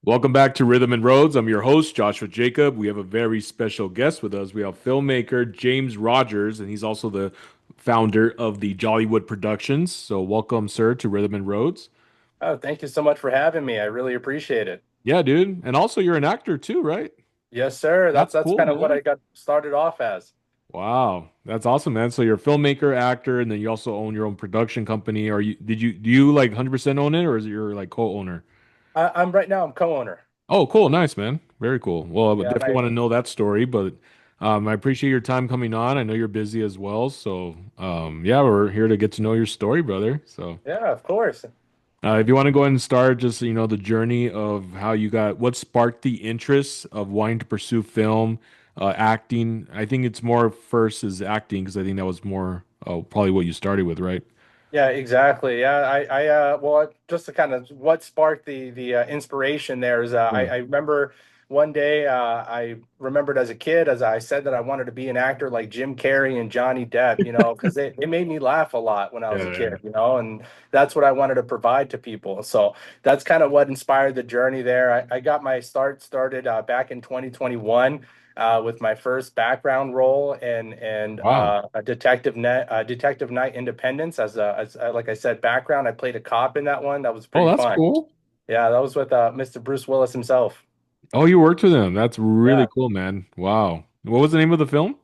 Welcome back to Rhythm and Roads. I'm your host, Joshua Jacob. We have a very special guest with us. We have filmmaker Jaimes Rogers, and he's also the founder of the Jollywood Productions. So, welcome, sir, to Rhythm and Roads. Oh, thank you so much for having me. I really appreciate it. Yeah, dude. And also, you're an actor too, right? Yes, sir. That's That's that's cool, kind of what man. I got started off as. Wow, that's awesome, man. So you're a filmmaker, actor, and then you also own your own production company. Are you? Did you? Do you like 100% own it, or is it your like co-owner? I'm right now. I'm co-owner. Oh, cool. Nice, man. Very cool. Well, I would Yeah, and definitely want to know that story, but I appreciate your time coming on. I know you're busy as well. So, yeah, we're here to get to know your story, brother. So, yeah, of course. if you want to go ahead and start just, the journey of how you got, what sparked the interest of wanting to pursue film, acting. I think it's more first is acting because I think that was more probably what you started with, right? Yeah, exactly. Yeah, well, just to kind of what sparked the inspiration there is Yeah. I remember one day I remembered as a kid as I said that I wanted to be an actor like Jim Carrey and Johnny Depp, because it made me laugh a lot when I was a Yeah. kid, and that's what I wanted to provide to people. So that's kind of what inspired the journey there. I got my started back in 2021 with my first background role in Wow. a Detective Night Independence as like I said, background. I played a cop in that one. That was Oh, pretty that's fun. cool. Yeah, that was with Mr. Bruce Willis himself. Oh, you worked with him. That's really Yeah, cool, man. Wow. What was the name of the film?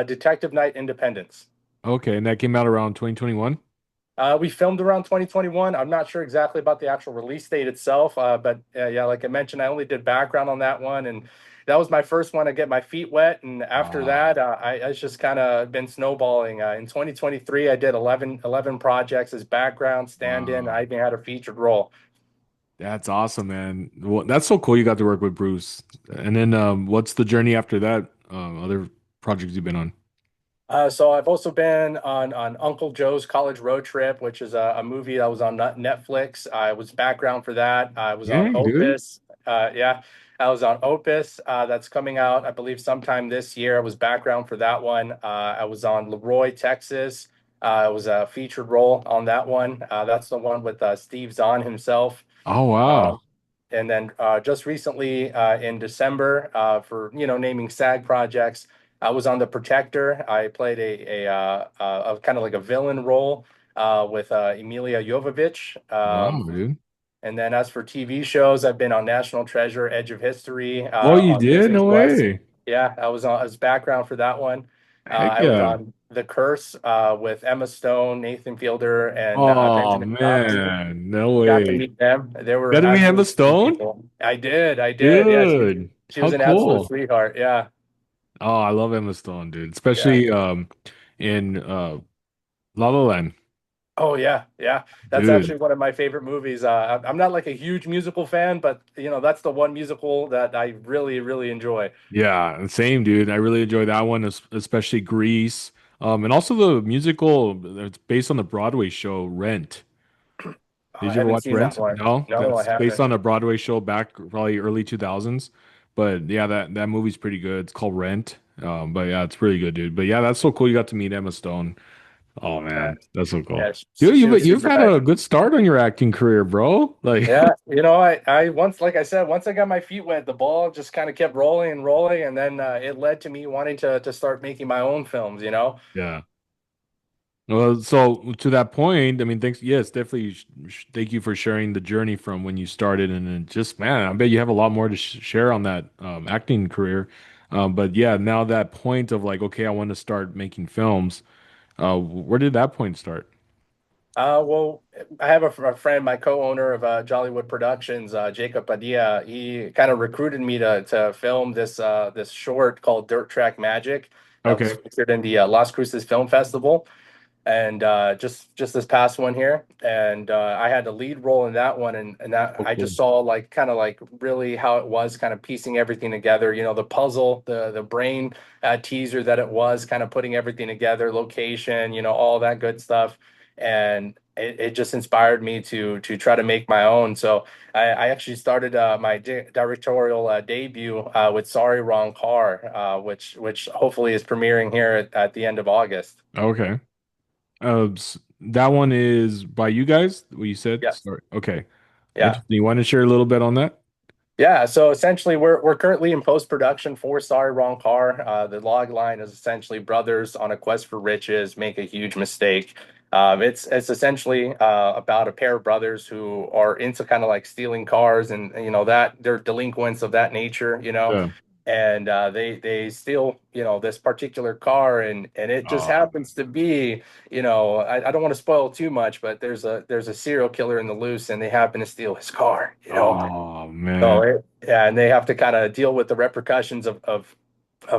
Detective Night Independence. Okay, and that came out around 2021. We filmed around 2021. I'm not sure exactly about the actual release date itself, but yeah, like I mentioned, I only did background on that one, and that was my first one to get my feet wet. And after Wow. that, I just kind of been snowballing. In 2023, I did 11 projects as background, stand-in. Wow. I even had a featured role. That's awesome, man. Well, that's so cool you got to work with Bruce. And then what's the journey after that? Other projects you've been on? So I've also been on Uncle Joe's College Road Trip, which is a movie that was on Netflix. I was background for that. I was on Dang, dude. Opus. Yeah, I was on Opus. That's coming out, I believe, sometime this year. I was background for that one. I was on Leroy, Texas. I was a featured role on that one. That's the one with Steve Zahn himself. Oh, Um, wow. and then just recently in December, for naming SAG projects, I was on The Protector. I played a kind of like a villain role with Emilia Jovovich. Wow, dude. And then as for TV shows, I've been on National Treasure, Edge of History Oh, you on did? Disney No Plus. way. Yeah, I was on as background for that one. Heck I was yeah. on The Curse with Emma Stone, Nathan Fielder, and Oh, Benjamin Cox. man. No Got to way. meet them. They were Got to meet Emma absolutely sweet Stone? people. I did. Yeah, Dude, she how was an absolute cool. sweetheart. Yeah, Oh, I love Emma Stone, dude. yeah. Especially in La La Land. Oh yeah, yeah. That's Dude. actually one of my favorite movies. I'm not like a huge musical fan, but that's the one musical that I really, really enjoy. Yeah, same, dude. I really enjoyed that one, especially Grease. And also the musical that's based on the Broadway show Rent. Oh, Did I you ever haven't watch seen that Rent? one. No, No, I that's based haven't. on a Broadway show back probably early 2000s. But yeah, that movie's pretty good. It's called Rent. But yeah, it's really good, dude. But yeah, that's so cool. You got to meet Emma Stone. Oh Yeah, man, that's so cool. yeah. Dude, She was you've super had nice. a good start on your acting career, bro. Like, Yeah, I once, like I said, once I got my feet wet, the ball just kind of kept rolling and rolling, and then it led to me wanting to start making my own films. yeah. Well, so to that point, I mean, thanks. Yes, definitely. Thank you for sharing the journey from when you started, and then just man, I bet you have a lot more to share on that acting career. But yeah, now that point of like, okay, I want to start making films. Where did that point start? Well, I have a friend, my co-owner of Jollywood Productions, Jacob Padilla. He kind of recruited me to film this short called Dirt Track Magic that was Okay. featured in the Las Cruces Film Festival, and just this past one here. And I had the lead role in that one, and that Oh, I cool. just saw like kind of like really how it was kind of piecing everything together. The puzzle, the brain teaser that it was, kind of putting everything together, location, all that good stuff, and it just inspired me to try to make my own. So I actually started my directorial debut with Sorry Wrong Car, which hopefully is premiering here at the end of August. Okay. That one is by you guys. What you said? Yes. Sorry. Okay. Yeah. Interesting. You want to share a little bit on that? Yeah, so essentially we're currently in post-production for Sorry Wrong Car. The log line is essentially brothers on a quest for riches make a huge mistake. It's essentially about a pair of brothers who are into kind of like stealing cars and that they're delinquents of that nature, Yeah. and they steal this particular car and it just Oh, happens to be I don't want to spoil too much, but there's a serial killer in the loose and they happen to steal his car. oh So man, yeah, and they have to kind of deal with the repercussions of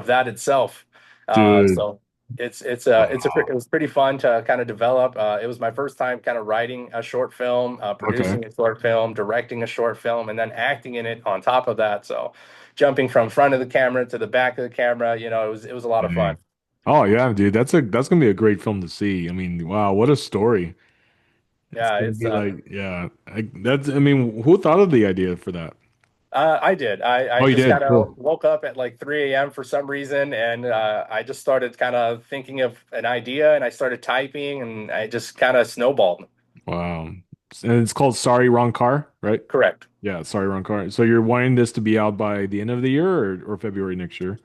that itself. dude. So it Oh, was pretty fun to kind of develop. It was my first time kind of writing a short film, okay. producing a short film, directing a short film, and then acting in it on top of that. So jumping from front of the camera to the back of the camera, it was a lot of fun. Dang. Oh yeah, dude. That's gonna be a great film to see. I mean, wow, what a story. It's Yeah, gonna it's be like, yeah. I mean, who thought of the idea for that? I did. I Oh, you just did. kind of Cool. woke up at like 3 a.m. for some reason, and I just started kind of thinking of an idea, and I started typing, and I just kind of snowballed. Wow. And it's called Sorry, Wrong Car, right? Correct. Yeah, Sorry, Wrong Car. So you're wanting this to be out by the end of the year or February next year?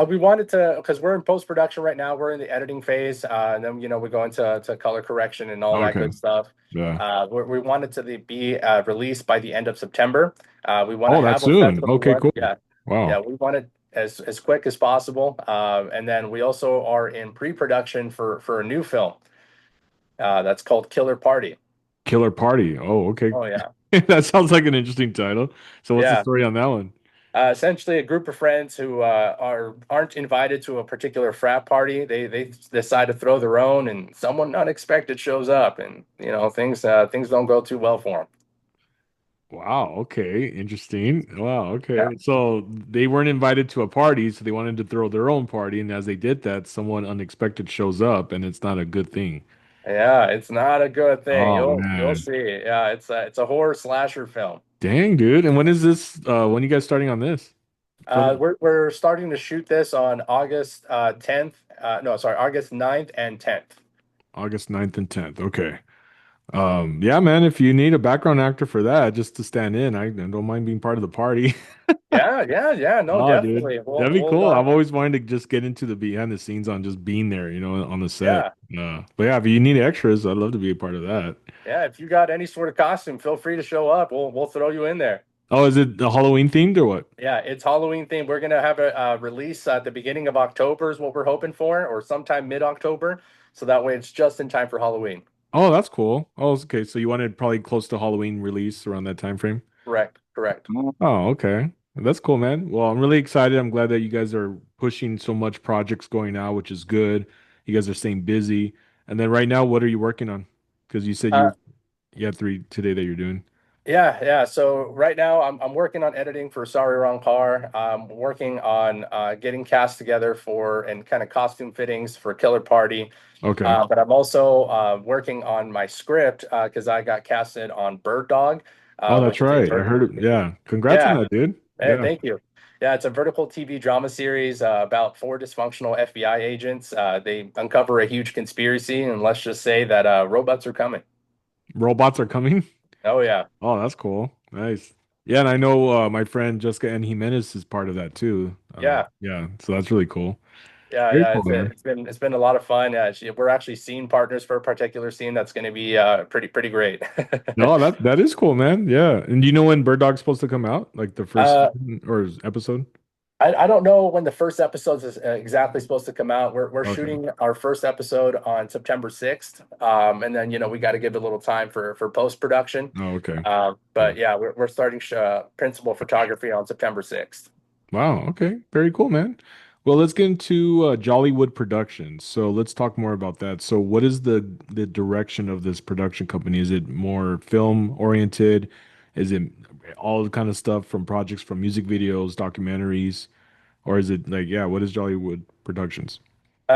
We wanted to because we're in post production right now. We're in the editing phase, and then we go into color correction and all that Okay. good stuff. Yeah. We wanted to be released by the end of September. We want to Oh, that's have a soon. festival Okay, run. cool. Yeah, yeah. Wow. We want it as quick as possible. And then we also are in pre production for a new film that's called Killer Party. Killer Party. Oh, okay. Oh yeah, That sounds like an interesting title. So what's the yeah. story on that one? Essentially, a group of friends who aren't invited to a particular frat party. They decide to throw their own, and someone unexpected shows up, and things don't go too well for them. Wow, okay. Interesting. Wow, Yeah, okay. So they weren't invited to a party, so they wanted to throw their own party, and as they did that, someone unexpected shows up, and it's not a good thing. yeah. It's not a good thing. Oh You'll man. see. Yeah, it's a horror slasher film. Dang, dude. And when is this when are you guys starting on this? Film We're starting to shoot this on August 10th. No, sorry, August 9th and 10th. August 9th and 10th. Okay. Yeah, man, if you need a background actor for that just to stand in, I don't mind being part of the party. Yeah, yeah, yeah. No, Oh, dude, definitely. that'd be cool. I've always wanted to just get into the behind the scenes on just being there, on the set. Yeah. But yeah, if you need extras, I'd love to be a part of that. Yeah, if you got any sort of costume, feel free to show up. We'll throw you in there. Oh, is it the Halloween themed or what? Yeah, it's Halloween themed. We're gonna have a release at the beginning of October is what we're hoping for, or sometime mid-October. So that way it's just in time for Halloween. Oh, that's cool. Oh, okay. So you wanted probably close to Halloween release around that time frame? Correct, correct. Oh, okay. That's cool, man. Well, I'm really excited. I'm glad that you guys are pushing so much projects going out, which is good. You guys are staying busy. And then right now, what are you working on? Because you said Uh, you had three today that you're doing. yeah, yeah. So right now I'm working on editing for Sorry Wrong Car. I'm working on getting cast together for and kind of costume fittings for Killer Party. Okay. But I'm also working on my script because I got casted on Bird Dog, Oh, that's which is a right. I heard it. Yeah. Congrats on yeah. that, dude. Yeah. Thank you. Yeah, it's a vertical TV drama series about four dysfunctional FBI agents. They uncover a huge conspiracy, and let's just say that robots are coming. Robots are coming. Oh yeah, Oh, that's cool. Nice. Yeah, and I know my friend Jessica N. Jimenez is part of that too. yeah, Yeah, so that's really cool. yeah, Very yeah. cool, man. It's been a lot of fun. We're actually scene partners for a particular scene that's going to be pretty great. No, that is cool, man. Yeah. And do you know when Bird Dog's supposed to come out? Like the first uh, season or episode? I don't know when the first episode is exactly supposed to come out. We're Okay. shooting our first episode on September 6th. And then we got to give it a little time for post production. Oh, okay. Yeah. But yeah, we're starting principal photography on September 6th. Wow. Okay. Very cool, man. Well, let's get into Jollywood Productions. So let's talk more about that. So what is the direction of this production company? Is it more film oriented? Is it all the kind of stuff from projects from music videos, documentaries, or is it like, yeah, what is Jollywood Productions?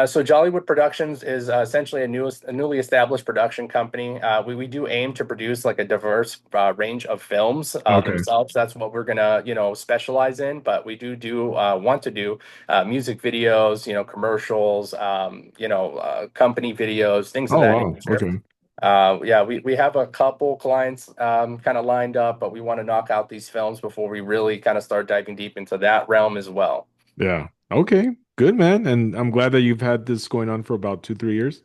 So Jollywood Productions is essentially a newly established production company. We do aim to produce like a diverse range of films Okay. themselves. That's what we're gonna specialize in. But we do want to do music videos, commercials, company videos, things of Oh, that wow. nature. Okay. Yeah, we have a couple clients kind of lined up, but we want to knock out these films before we really kind of start diving deep into that realm as well. Yeah. Okay. Good, man. And I'm glad that you've had this going on for about 2, 3 years.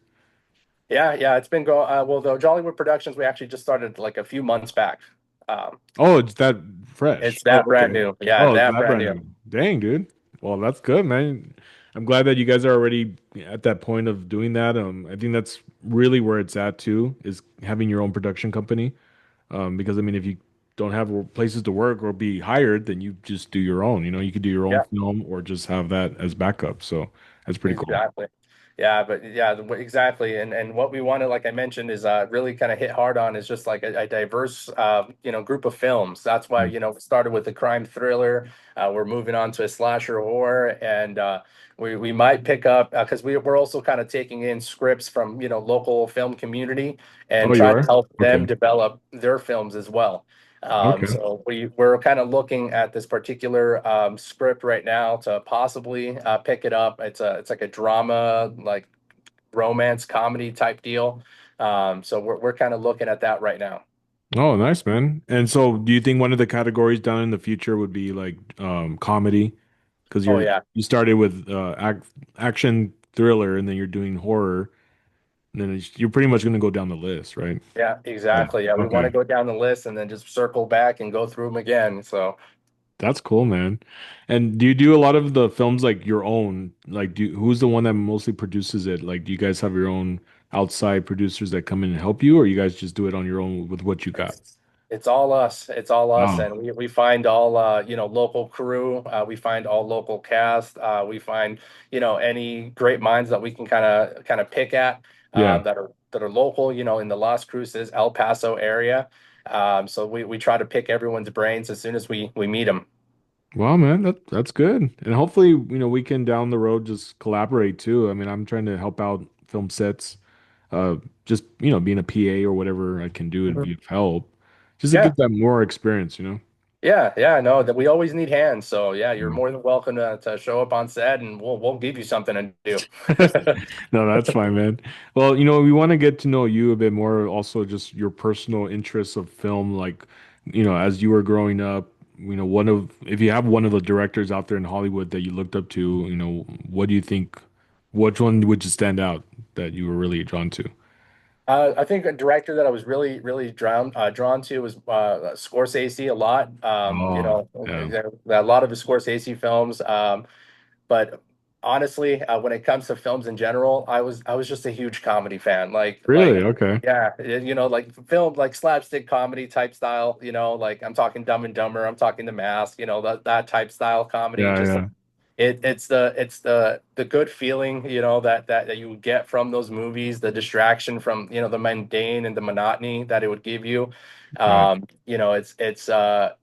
Yeah, yeah, it's been going well. The Jollywood Productions we actually just started like a few months back. Um, Oh, it's that fresh. it's Oh, that brand okay. new. Yeah, Oh, it's that that brand brand new. new. Dang, dude. Well, that's good, man. I'm glad that you guys are already at that point of doing that. I think that's really where it's at too, is having your own production company. Because I mean, if you don't have places to work or be hired, then you just do your own. You could do your own Yeah. film or just have that as backup. So that's pretty cool. Exactly. Yeah, but yeah, exactly. And what we wanted, like I mentioned, is really kind of hit hard on is just like a diverse, group of films. That's why, Mm. we started with a crime thriller. We're moving on to a slasher horror, and we might pick up because we're also kind of taking in scripts from, local film community and Oh, you try to are? help them Okay. develop their films as well. Okay. So we're kind of looking at this particular script right now to possibly pick it up. It's like a drama, like romance comedy type deal. So we're kind of looking at that right now. Oh, nice, man. And so do you think one of the categories down in the future would be like comedy? Because Oh you're yeah, you started with action thriller and then you're doing horror, and then you're pretty much going to go down the list, right? yeah, Yeah. exactly. Yeah, we want Okay. to go down the list and then just circle back and go through them again. So. That's cool, man. And do you do a lot of the films like your own? Like, who's the one that mostly produces it? Like, do you guys have your own outside producers that come in and help you, or you guys just do it on your own with what you got? It's all us. It's all us, Wow. and we find all local crew. We find all local cast. We find any great minds that we can kind of pick at Yeah. that are local. In the Las Cruces, El Paso area. So we try to pick everyone's brains as soon as we meet them. Well, man, that's good. And hopefully, we can down the road just collaborate too. I mean, I'm trying to help out film sets. Just, being a PA or whatever I can do would be Mhm. of help. Just to Yeah, get that more experience. yeah, yeah. No, that we always need hands. So yeah, you're Yeah. more than welcome to show up on set, and we'll give you something to do. No, that's fine, man. Well, we want to get to know you a bit more, also just your personal interests of film, like, as you were growing up, if you have one of the directors out there in Hollywood that you looked up to, what do you think, which one would you stand out that you were really drawn to? I think a director that I was really, really drawn to was Scorsese a lot. Oh, yeah. A lot of the Scorsese films. But honestly, when it comes to films in general, I was just a huge comedy fan. Really? Okay. Yeah, like film, like slapstick comedy type style. Like I'm talking Dumb and Dumber, I'm talking The Mask. That type style comedy. Yeah, Just yeah. it's the good feeling, that you would get from those movies, the distraction from, the mundane and the monotony that it would give you. Gotcha.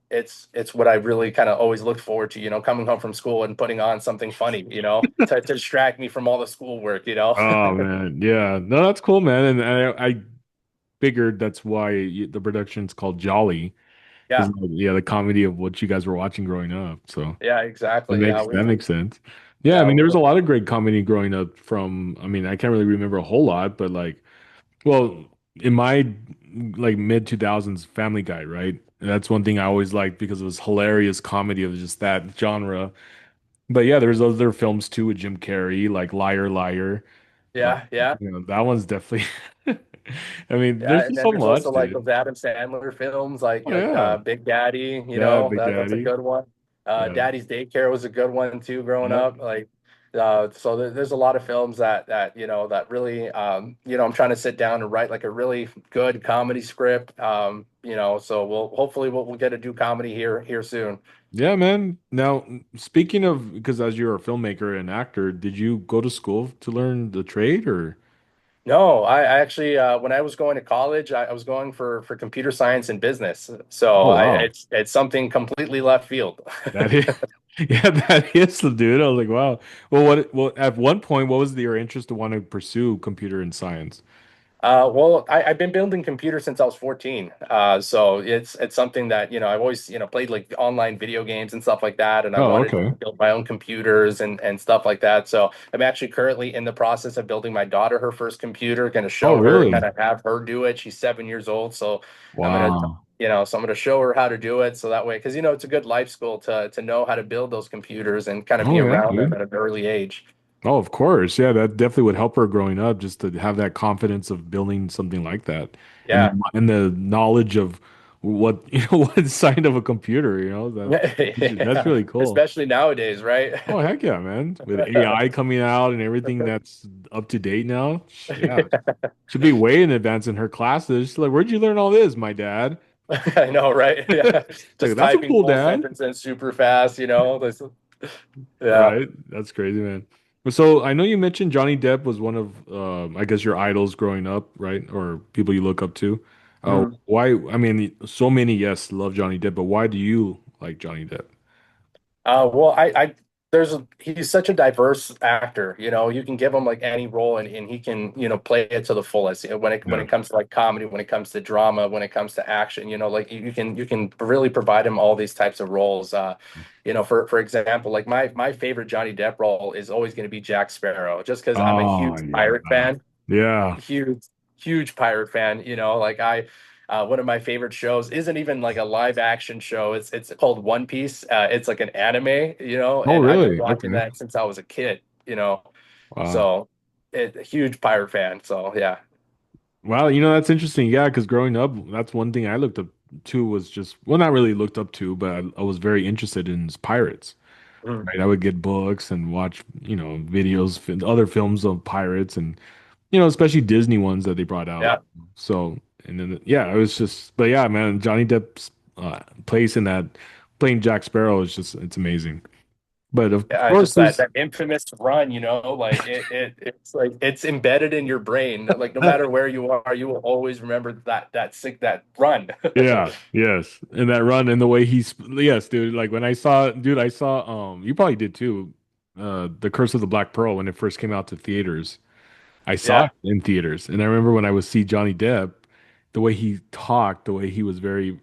It's what I really kind of always looked forward to, coming home from school and putting on something funny, to distract me from all the schoolwork. Oh man, yeah. No, that's cool, man. And I figured that's why the production's called Jolly, because Yeah, yeah, the comedy of what you guys were watching growing up. So yeah, that exactly. Yeah, makes that makes sense. Yeah, I yeah, mean, there was a lot of great comedy growing up from, I mean, I can't really remember a whole lot, but like, well, in my like mid 2000s Family Guy, right? That's one thing I always liked because it was hilarious comedy of just that genre. But yeah, there's other films too with Jim Carrey, like Liar Liar. Uh, yeah, yeah. that one's definitely I mean, Yeah, there's and just then so there's also much, like dude. those Adam Sandler films, Oh yeah. Big Daddy. Yeah, Big That's a Daddy. good one. Yeah. Daddy's Daycare was a good one too, growing Yep. up. So there's a lot of films that really, I'm trying to sit down and write like a really good comedy script. So we'll get to do comedy here soon. Yeah, man. Now, speaking of, because as you're a filmmaker and actor, did you go to school to learn the trade or? No, I actually when I was going to college, I was going for computer science and business. So Oh, I wow. it's something completely left field. That is, yeah, that is the dude. I was like, wow. Well, at one point, what was your interest to want to pursue computer and science? Well, I've been building computers since I was 14. So it's something that, I've always, played like online video games and stuff like that. And I Oh, wanted to okay. build my own computers and stuff like that. So I'm actually currently in the process of building my daughter her first computer, going to Oh, show her, kind really? of have her do it. She's 7 years old. So I'm going to, Wow. so I'm going to show her how to do it. So that way, because, it's a good life skill to know how to build those computers and kind of be Oh, yeah, around them dude. at an early age. Oh, of course. Yeah, that definitely would help her growing up just to have that confidence of building something like that Yeah. and the knowledge of what, what side of a computer, that's Yeah. really cool. Especially nowadays, right? Oh, heck yeah, man. With AI coming out and everything that's up to date now. Yeah. Should be way in advance in her classes. She's like, where'd you learn all this, my dad? I know, right? Yeah. Like, Just that's a typing cool full dad. sentences super fast, yeah. Right? That's crazy, man. So I know you mentioned Johnny Depp was one of, I guess, your idols growing up, right? Or people you look up to. Mhm. Why? I mean, so many, yes, love Johnny Depp, but why do you like Johnny Depp? Well, he's such a diverse actor. You can give him like any role, and he can, play it to the fullest. When it Yeah. comes to like comedy, when it comes to drama, when it comes to action, like you can really provide him all these types of roles. For example, like my favorite Johnny Depp role is always going to be Jack Sparrow, just because I'm a Oh, huge yeah. pirate fan. Yeah. Huge, huge pirate fan. Like one of my favorite shows isn't even like a live action show. It's called One Piece. It's like an anime, Oh, and I've been really? watching Okay. that since I was a kid. Wow. So a huge pirate fan. So yeah. Wow, that's interesting. Yeah, because growing up, that's one thing I looked up to was just, well, not really looked up to, but I was very interested in pirates. Mm. Right? I would get books and watch, videos, other films of pirates and, especially Disney ones that they brought out. Yeah. So, and then, yeah, it was just, but yeah, man, Johnny Depp's place in that, playing Jack Sparrow is just, it's amazing. But of Yeah, course, just that there's, that infamous run, like it's like it's embedded in your brain. Like no matter where you are, you will always remember that run. yeah, yes. And that run and the way yes, dude, like when I saw, you probably did too, The Curse of the Black Pearl when it first came out to theaters. I saw Yeah. it in theaters, and I remember when I would see Johnny Depp, the way he talked, the way he was very,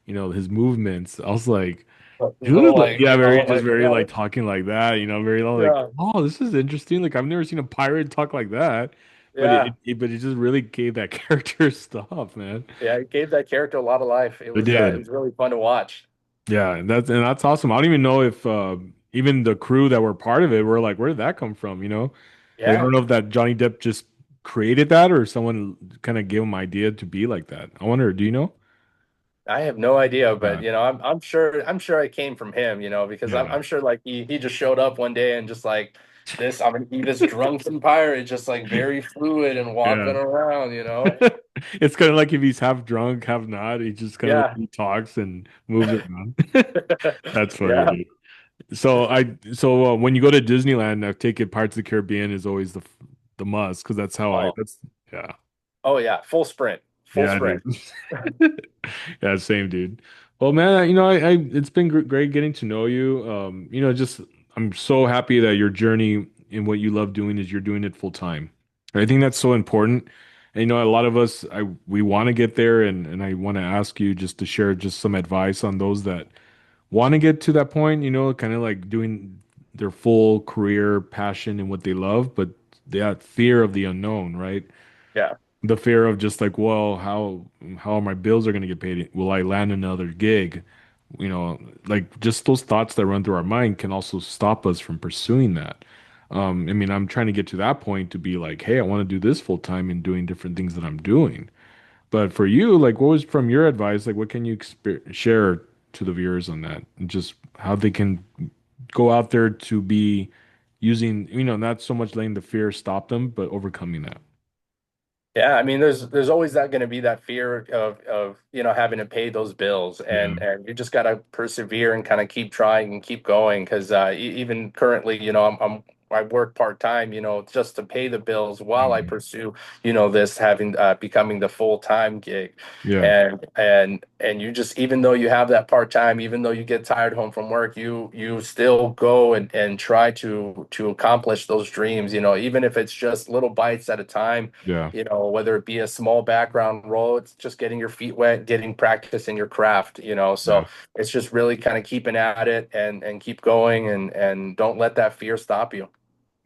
his movements. I was like, Little dude, like, like, yeah, very just like very yeah, like talking like that, very like, yeah, oh, this is interesting. Like I've never seen a pirate talk like that, but yeah. but it just really gave that character stuff, man. Yeah, it gave that character a lot of life. It It was it did, was really fun to watch. yeah, and that's awesome. I don't even know if even the crew that were part of it were like, where did that come from? Like I Yeah, don't know if that Johnny Depp just created that or someone kind of gave him idea to be like that. I wonder, do you know? I have no idea, but Yeah, I'm sure it came from him, because I'm yeah, I'm sure like he just showed up one day and just like this, I'm gonna be this drunken pirate, just like very fluid and yeah. walking around. It's kind of like if he's half drunk, half not. He just kind of Yeah. he talks and moves around. That's funny, Yeah. dude. So when you go to Disneyland, I take it Pirates of the Caribbean is always the must because that's how I Oh, that's yeah. oh yeah, full sprint. Full Yeah, sprint. dude. Yeah, same dude. Well, man, it's been great getting to know you. Just I'm so happy that your journey in what you love doing is you're doing it full time. I think that's so important. And a lot of us, we want to get there, and I want to ask you just to share just some advice on those that want to get to that point. Kind of like doing their full career passion in what they love, but that fear of the unknown, right? Yeah. The fear of just like, well, how are my bills are going to get paid? Will I land another gig? Like just those thoughts that run through our mind can also stop us from pursuing that. I mean, I'm trying to get to that point to be like, hey, I want to do this full time and doing different things that I'm doing. But for you, like, what was from your advice? Like, what can you share to the viewers on that? And just how they can go out there to be using, not so much letting the fear stop them, but overcoming that. Yeah, I mean, there's always that going to be that fear of having to pay those bills, Yeah. and you just got to persevere and kind of keep trying and keep going because even currently, I'm I work part-time, just to pay the bills while I Mhm. pursue, this having becoming the full-time gig. Yeah, And you just, even though you have that part-time, even though you get tired home from work, you still go and try to accomplish those dreams, even if it's just little bites at a time, yeah, whether it be a small background role, it's just getting your feet wet, getting practice in your craft, yeah. so it's just really kind of keeping at it and keep going and don't let that fear stop you.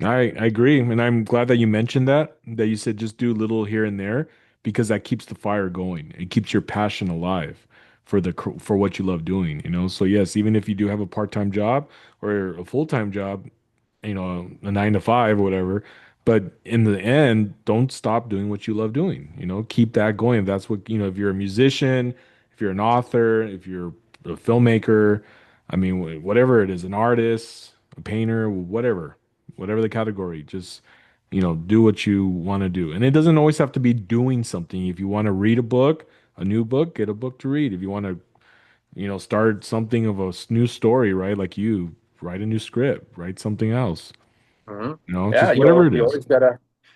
I agree, and I'm glad that you mentioned that you said just do little here and there because that keeps the fire going. It keeps your passion alive for for what you love doing, you know? So yes, even if you do have a part-time job or a full-time job, you know, a 9 to 5 or whatever, but in the end, don't stop doing what you love doing, you know? Keep that going. That's what, you know, if you're a musician, if you're an author, if you're a filmmaker, I mean, whatever it is, an artist, a painter, whatever the category, just, you know, do what you want to do. And it doesn't always have to be doing something. If you want to read a book, a new book, get a book to read. If you want to, you know, start something of a new story, right? Like you write a new script, write something else, Hmm. you know, Yeah, just whatever it you is.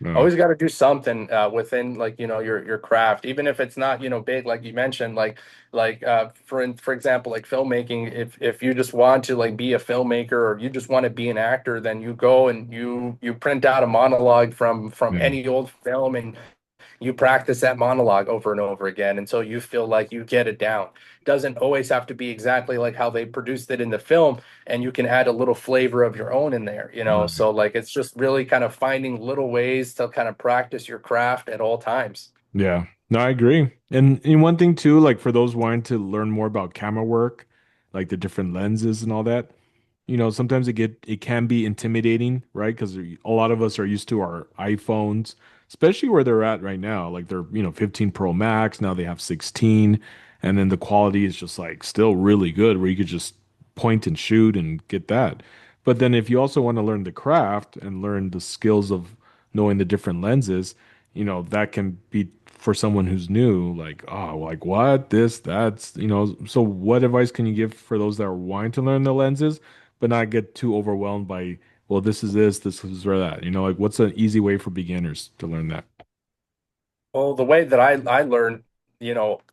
Yeah. always gotta do something within, like, your craft, even if it's not, big, like you mentioned, for example, like filmmaking. If you just want to like be a filmmaker, or you just want to be an actor, then you go and you print out a monologue from Yeah. any old film, and you practice that monologue over and over again until you feel like you get it down. Doesn't always have to be exactly like how they produced it in the film, and you can add a little flavor of your own in there, Right. So like it's just really kind of finding little ways to kind of practice your craft at all times. Yeah. No, I agree. And one thing too, like for those wanting to learn more about camera work, like the different lenses and all that, you know, sometimes it can be intimidating, right? Because a lot of us are used to our iPhones, especially where they're at right now. Like they're, you know, 15 Pro Max, now they have 16, and then the quality is just like still really good where you could just point and shoot and get that. But then if you also want to learn the craft and learn the skills of knowing the different lenses, you know, that can be for someone who's new, like, oh, like what? This, that's, you know, so what advice can you give for those that are wanting to learn the lenses? But not get too overwhelmed by, well, this is or that. You know, like what's an easy way for beginners to learn that? Well, the way that I learned,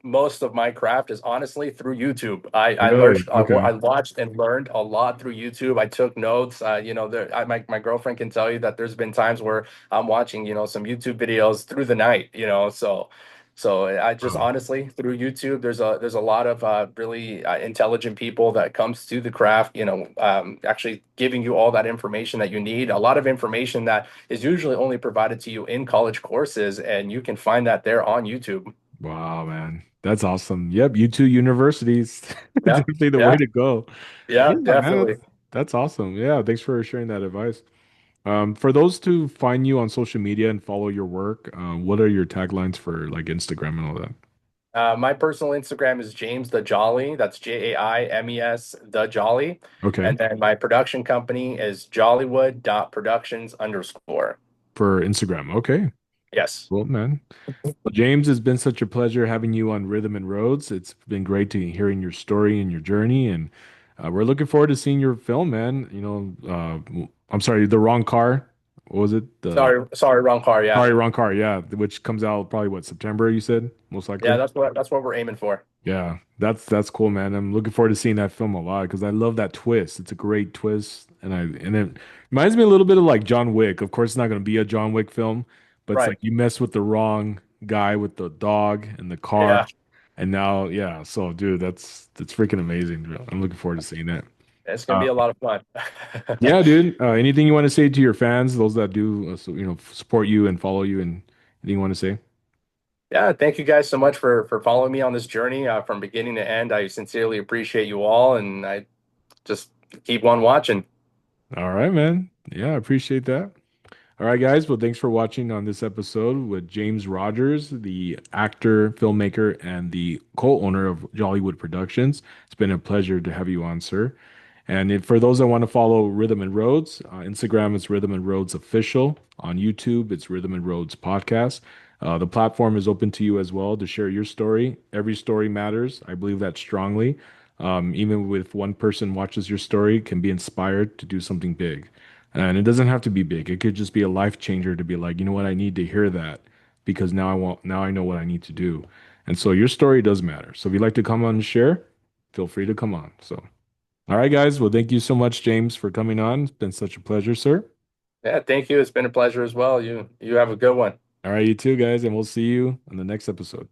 most of my craft is honestly through YouTube. Really? I Okay. watched and learned a lot through YouTube. I took notes. My girlfriend can tell you that there's been times where I'm watching, some YouTube videos through the night, so I just Wow. honestly, through YouTube, there's a lot of really intelligent people that comes to the craft, actually giving you all that information that you need. A lot of information that is usually only provided to you in college courses, and you can find that there on YouTube. Wow, man. That's awesome. Yep, U2 universities. Yeah, Definitely the way yeah, to go. yeah, Yeah, man, definitely. that's awesome. Yeah, thanks for sharing that advice. For those to find you on social media and follow your work, what are your taglines for like Instagram and all that? My personal Instagram is James the Jolly. That's Jaimes the Jolly. Okay. And then my production company is Jollywood.productions_. For Instagram. Okay. Yes. Well, man. Well, James, it's been such a pleasure having you on Rhythm and Roads. It's been great to hearing your story and your journey, and we're looking forward to seeing your film, man. You know, I'm sorry, the wrong car. What was it? The Sorry, wrong car. Yeah. sorry, wrong car. Yeah, which comes out probably what September, you said, most Yeah, likely. that's what we're aiming for. Yeah, that's cool, man. I'm looking forward to seeing that film a lot because I love that twist. It's a great twist, and it reminds me a little bit of like John Wick. Of course, it's not going to be a John Wick film, but it's Right. like you mess with the wrong guy with the dog and the car, Yeah. and now yeah. So, dude, that's freaking amazing. Bro. I'm looking forward to seeing that. It's gonna Uh, be a lot of fun. yeah, dude. Anything you want to say to your fans, those that do, so, you know, support you and follow you, and anything you want to say? Yeah, thank you guys so much for following me on this journey from beginning to end. I sincerely appreciate you all, and I just keep on watching. All right, man. Yeah, I appreciate that. All right, guys. Well, thanks for watching on this episode with Jaimes Rogers, the actor, filmmaker, and the co-owner of Jollywood Productions. It's been a pleasure to have you on, sir. And for those that want to follow Rhythm and Roads, Instagram is Rhythm and Roads Official. On YouTube, it's Rhythm and Roads Podcast. The platform is open to you as well to share your story. Every story matters. I believe that strongly. Even if one person watches your story, can be inspired to do something big. And it doesn't have to be big. It could just be a life changer to be like, you know what, I need to hear that because now I know what I need to do. And so your story does matter. So if you'd like to come on and share, feel free to come on. So, all right, guys. Well, thank you so much, James, for coming on. It's been such a pleasure, sir. Yeah, thank you. It's been a pleasure as well. You have a good one. All right, you too, guys, and we'll see you on the next episode.